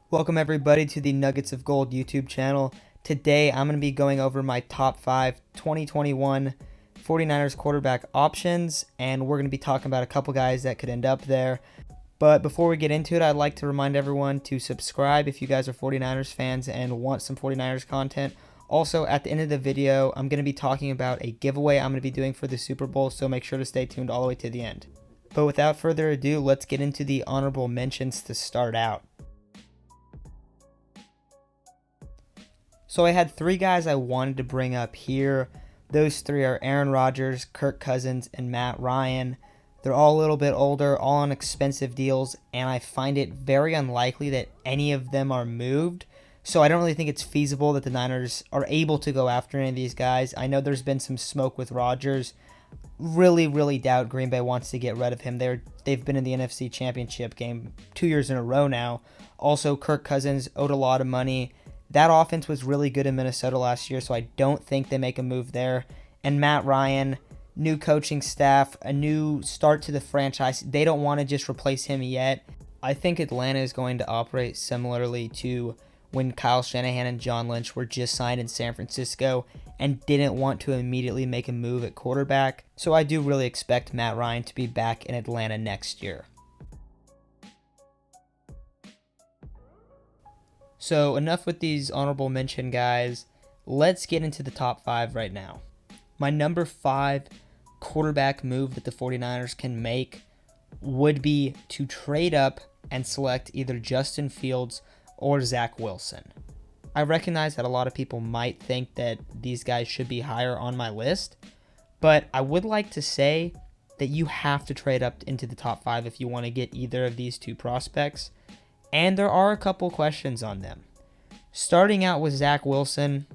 Welcome everybody to the Nuggets of Gold YouTube channel. Today I'm going to be going over my top 5 2021 49ers quarterback options, and we're going to be talking about a couple guys that could end up there. But before we get into it, I'd like to remind everyone to subscribe if you guys are 49ers fans and want some 49ers content. Also, at the end of the video, I'm going to be talking about a giveaway I'm going to be doing for the Super Bowl, so make sure to stay tuned all the way to the end. But without further ado, let's get into the honorable mentions to start out. So I had 3 guys I wanted to bring up here. Those 3 are Aaron Rodgers, Kirk Cousins, and Matt Ryan. They're all a little bit older, all on expensive deals, and I find it very unlikely that any of them are moved. So I don't really think it's feasible that the Niners are able to go after any of these guys. I know there's been some smoke with Rodgers. Really doubt Green Bay wants to get rid of him. They've been in the NFC Championship game 2 years in a row now. Also, Kirk Cousins owed a lot of money. That offense was really good in Minnesota last year, so I don't think they make a move there. And Matt Ryan, new coaching staff, a new start to the franchise. They don't want to just replace him yet. I think Atlanta is going to operate similarly to when Kyle Shanahan and John Lynch were just signed in San Francisco and didn't want to immediately make a move at quarterback. So I do really expect Matt Ryan to be back in Atlanta next year. So enough with these honorable mention guys. Let's get into the top 5 right now. My number 5 quarterback move that the 49ers can make would be to trade up and select either Justin Fields or Zach Wilson. I recognize that a lot of people might think that these guys should be higher on my list, but I would like to say that you have to trade up into the top 5 if you want to get either of these 2 prospects. And there are a couple questions on them. Starting out with Zach Wilson,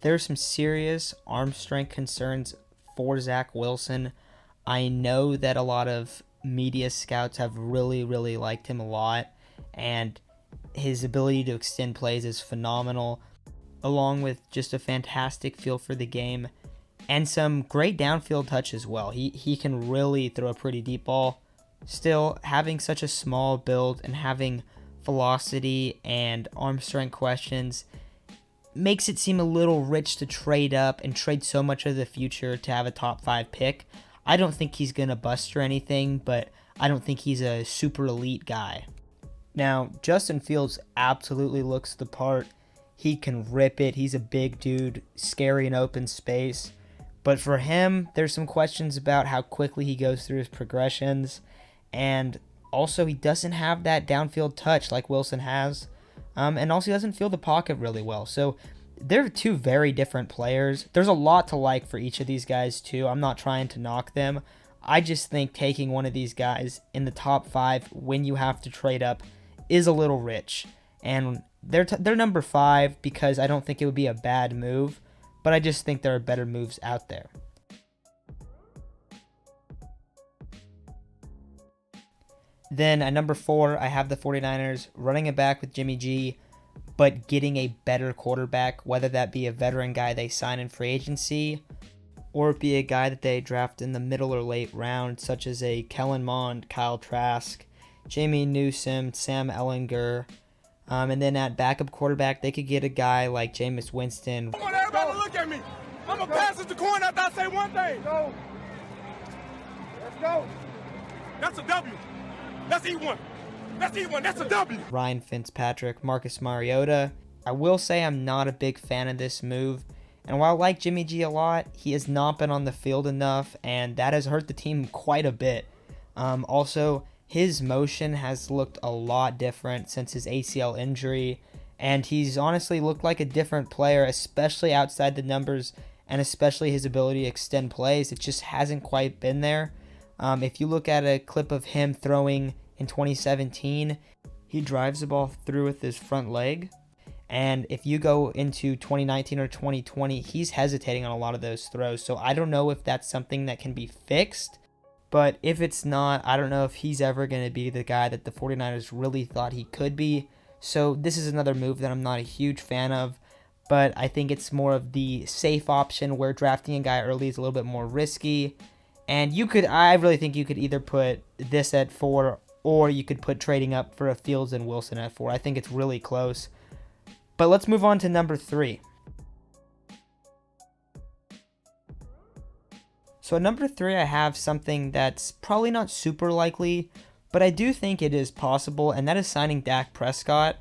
there are some serious arm strength concerns for Zach Wilson. I know that a lot of media scouts have really liked him a lot, and his ability to extend plays is phenomenal, along with just a fantastic feel for the game and some great downfield touch as well. He can really throw a pretty deep ball. Still, having such a small build and having velocity and arm strength questions makes it seem a little rich to trade up and trade so much of the future to have a top 5 pick. I don't think he's going to bust or anything, but I don't think he's a super elite guy. Now, Justin Fields absolutely looks the part. He can rip it. He's a big dude, scary in open space. But for him, there's some questions about how quickly he goes through his progressions, and also he doesn't have that downfield touch like Wilson has, and also he doesn't feel the pocket really well. So they're 2 very different players. There's a lot to like for each of these guys too. I'm not trying to knock them. I just think taking one of these guys in the top 5 when you have to trade up is a little rich. And they're number 5 because I don't think it would be a bad move, but I just think there are better moves out there. Then at number 4, I have the 49ers running it back with Jimmy G, but getting a better quarterback, whether that be a veteran guy they sign in free agency, or it be a guy that they draft in the middle or late round, such as a Kellen Mond, Kyle Trask, Jamie Newsome, Sam Ehlinger. And then at backup quarterback, they could get a guy like Jameis Winston. I want everybody to look at me. I'm going to pass it to corner after I say one thing. Let's go. That's a W. That's E1. That's E1. That's a W. Ryan Fitzpatrick, Marcus Mariota. I will say I'm not a big fan of this move. And while I like Jimmy G a lot, he has not been on the field enough, and that has hurt the team quite a bit. Also, his motion has looked a lot different since his ACL injury, and he's honestly looked like a different player, especially outside the numbers, and especially his ability to extend plays. It just hasn't quite been there. If you look at a clip of him throwing in 2017, he drives the ball through with his front leg. And if you go into 2019 or 2020, he's hesitating on a lot of those throws. So I don't know if that's something that can be fixed. But if it's not, I don't know if he's ever going to be the guy that the 49ers really thought he could be. So this is another move that I'm not a huge fan of. But I think it's more of the safe option where drafting a guy early is a little bit more risky. And I really think you could either put this at 4 or you could put trading up for a Fields and Wilson at 4. I think it's really close. But let's move on to number 3. So at number 3, I have something that's probably not super likely, but I do think it is possible, and that is signing Dak Prescott.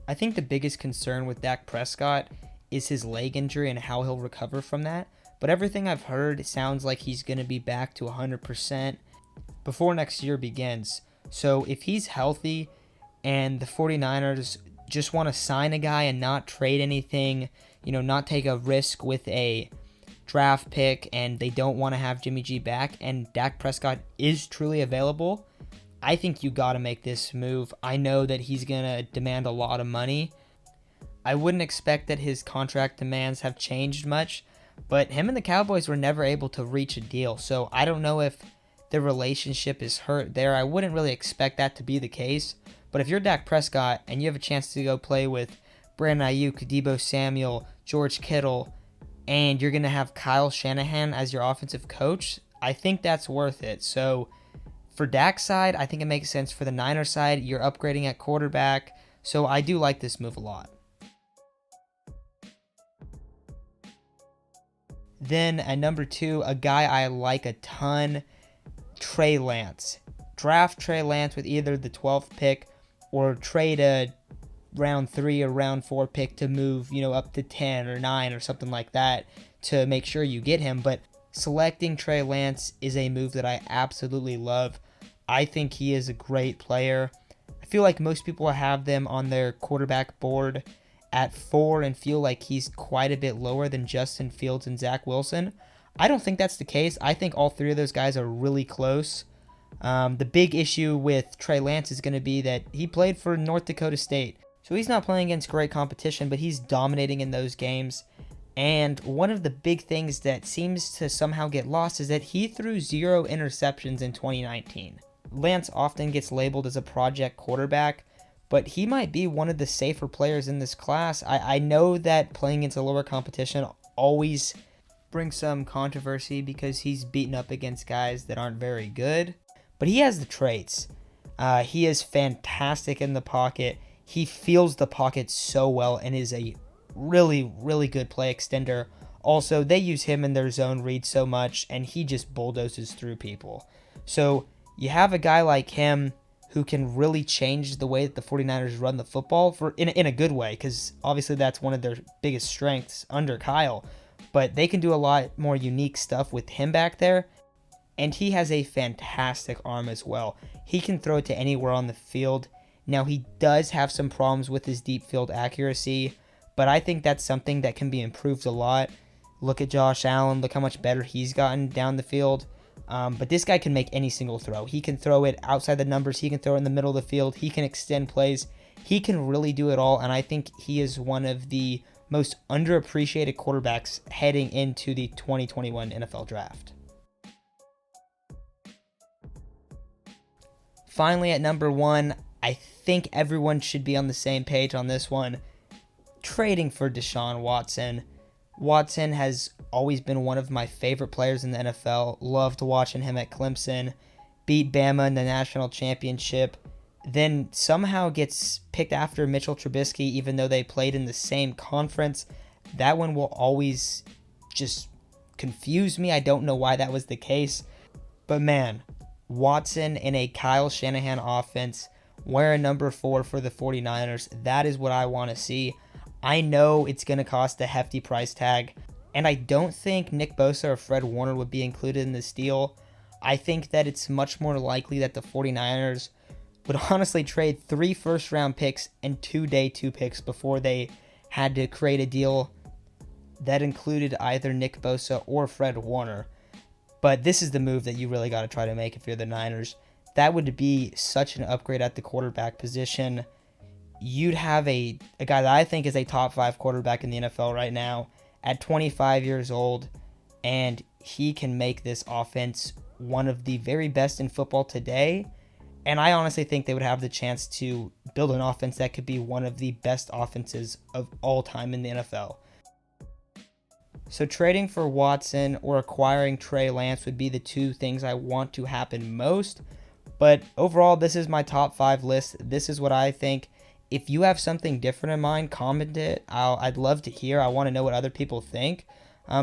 I think the biggest concern with Dak Prescott is his leg injury and how he'll recover from that. But everything I've heard sounds like he's going to be back to 100% before next year begins. So if he's healthy and the 49ers just want to sign a guy and not trade anything, not take a risk with a draft pick, and they don't want to have Jimmy G back, and Dak Prescott is truly available, I think you got to make this move. I know that he's going to demand a lot of money. I wouldn't expect that his contract demands have changed much, but him and the Cowboys were never able to reach a deal. So I don't know if the relationship is hurt there. I wouldn't really expect that to be the case. But if you're Dak Prescott and you have a chance to go play with Brandon Ayuk, Deebo Samuel, George Kittle, and you're going to have Kyle Shanahan as your offensive coach, I think that's worth it. So for Dak's side, I think it makes sense. For the Niners side, you're upgrading at quarterback. So I do like this move a lot. Then at number 2, a guy I like a ton, Trey Lance. Draft Trey Lance with either the 12th pick or trade a round 3 or round 4 pick to move, up to 10 or 9 or something like that to make sure you get him. But selecting Trey Lance is a move that I absolutely love. I think he is a great player. I feel like most people have them on their quarterback board at 4 and feel like he's quite a bit lower than Justin Fields and Zach Wilson. I don't think that's the case. I think all 3 of those guys are really close. The big issue with Trey Lance is going to be that he played for North Dakota State. So he's not playing against great competition, but he's dominating in those games. And one of the big things that seems to somehow get lost is that he threw 0 interceptions in 2019. Lance often gets labeled as a project quarterback, but he might be one of the safer players in this class. I know that playing against a lower competition always brings some controversy because he's beaten up against guys that aren't very good, but he has the traits. He is fantastic in the pocket. He feels the pocket so well and is a really, really good play extender. Also, they use him in their zone read so much, and he just bulldozes through people. So you have a guy like him who can really change the way that the 49ers run the football in a good way, because obviously that's one of their biggest strengths under Kyle. But they can do a lot more unique stuff with him back there, and he has a fantastic arm as well. He can throw it to anywhere on the field. Now, he does have some problems with his deep field accuracy, but I think that's something that can be improved a lot. Look at Josh Allen. Look how much better he's gotten down the field. But this guy can make any single throw. He can throw it outside the numbers. He can throw it in the middle of the field. He can extend plays. He can really do it all, and I think he is one of the most underappreciated quarterbacks heading into the 2021 NFL Draft. Finally, at number 1, I think everyone should be on the same page on this one. Trading for Deshaun Watson. Watson has always been one of my favorite players in the NFL. Loved watching him at Clemson. Beat Bama in the national championship. Then somehow gets picked after Mitchell Trubisky, even though they played in the same conference. That one will always just confuse me. I don't know why that was the case. But man, Watson in a Kyle Shanahan offense, wearing number 4 for the 49ers, that is what I want to see. I know it's going to cost a hefty price tag, and I don't think Nick Bosa or Fred Warner would be included in this deal. I think that it's much more likely that the 49ers would honestly trade 3 first-round picks and 2 day 2 picks before they had to create a deal that included either Nick Bosa or Fred Warner. But this is the move that you really got to try to make if you're the Niners. That would be such an upgrade at the quarterback position. You'd have a guy that I think is a top 5 quarterback in the NFL right now at 25 years old, and he can make this offense one of the very best in football today. And I honestly think they would have the chance to build an offense that could be one of the best offenses of all time in the NFL. So trading for Watson or acquiring Trey Lance would be the 2 things I want to happen most. But overall, this is my top 5 list. This is what I think. If you have something different in mind, comment it. I'd love to hear. I want to know what other people think.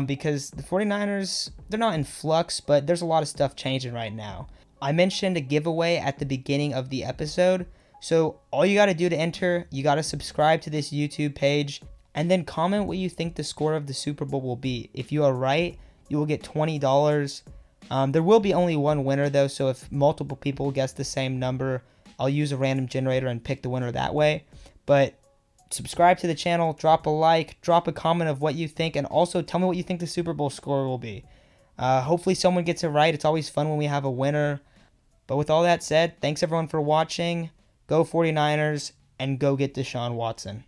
Because the 49ers, they're not in flux, but there's a lot of stuff changing right now. I mentioned a giveaway at the beginning of the episode. So all you got to do to enter, you got to subscribe to this YouTube page and then comment what you think the score of the Super Bowl will be. If you are right, you will get $20. There will be only one winner though, so if multiple people guess the same number, I'll use a random generator and pick the winner that way. But subscribe to the channel, drop a like, drop a comment of what you think, and also tell me what you think the Super Bowl score will be. Hopefully someone gets it right. It's always fun when we have a winner. But with all that said, thanks everyone for watching. Go 49ers, and go get Deshaun Watson.